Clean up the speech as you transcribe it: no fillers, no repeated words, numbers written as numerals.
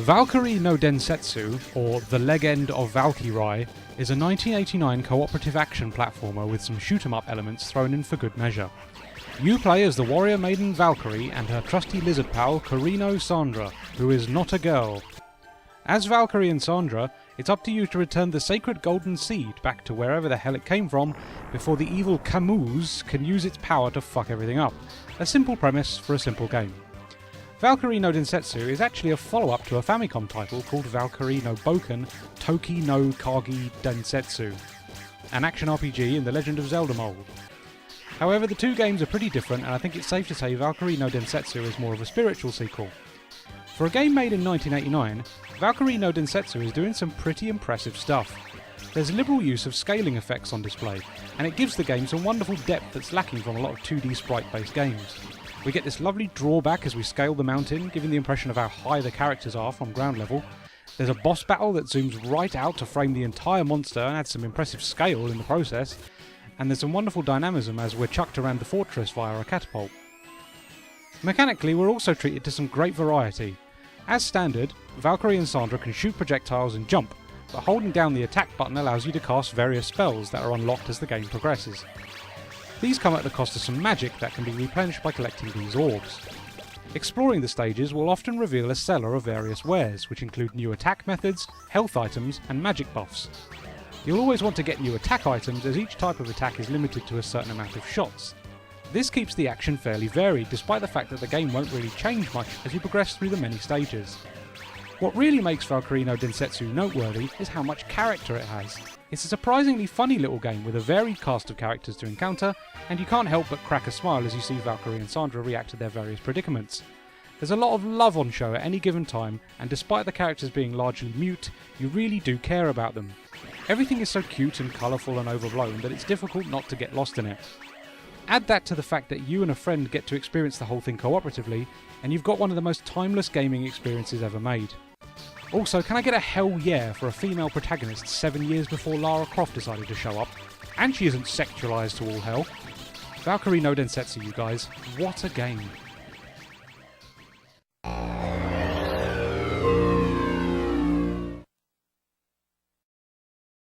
Valkyrie no Densetsu, or The Legend of Valkyrie, is a 1989 cooperative action platformer with some shoot-'em-up elements thrown in for good measure. You play as the warrior maiden Valkyrie and her trusty lizard pal Kurino Sandra, who is not a girl. As Valkyrie and Sandra, it's up to you to return the sacred golden seed back to wherever the hell it came from before the evil Camus can use its power to fuck everything up. A simple premise for a simple game. Valkyrie no Densetsu is actually a follow-up to a Famicom title called Valkyrie no Boken Toki no Kagi Densetsu, an action RPG in the Legend of Zelda mold. However, the two games are pretty different, and I think it's safe to say Valkyrie no Densetsu is more of a spiritual sequel. For a game made in 1989, Valkyrie no Densetsu is doing some pretty impressive stuff. There's liberal use of scaling effects on display, and it gives the game some wonderful depth that's lacking from a lot of 2D sprite-based games. We get this lovely drawback as we scale the mountain, giving the impression of how high the characters are from ground level. There's a boss battle that zooms right out to frame the entire monster and adds some impressive scale in the process. And there's some wonderful dynamism as we're chucked around the fortress via a catapult. Mechanically, we're also treated to some great variety. As standard, Valkyrie and Sandra can shoot projectiles and jump, but holding down the attack button allows you to cast various spells that are unlocked as the game progresses. These come at the cost of some magic that can be replenished by collecting these orbs. Exploring the stages will often reveal a cellar of various wares, which include new attack methods, health items, and magic buffs. You'll always want to get new attack items as each type of attack is limited to a certain amount of shots. This keeps the action fairly varied, despite the fact that the game won't really change much as you progress through the many stages. What really makes Valkyrie no Densetsu noteworthy is how much character it has. It's a surprisingly funny little game with a varied cast of characters to encounter, and you can't help but crack a smile as you see Valkyrie and Sandra react to their various predicaments. There's a lot of love on show at any given time, and despite the characters being largely mute, you really do care about them. Everything is so cute and colourful and overblown that it's difficult not to get lost in it. Add that to the fact that you and a friend get to experience the whole thing cooperatively, and you've got one of the most timeless gaming experiences ever made. Also, can I get a hell yeah for a female protagonist 7 years before Lara Croft decided to show up? And she isn't sexualised to all hell. Valkyrie no Densetsu, you guys. What a game.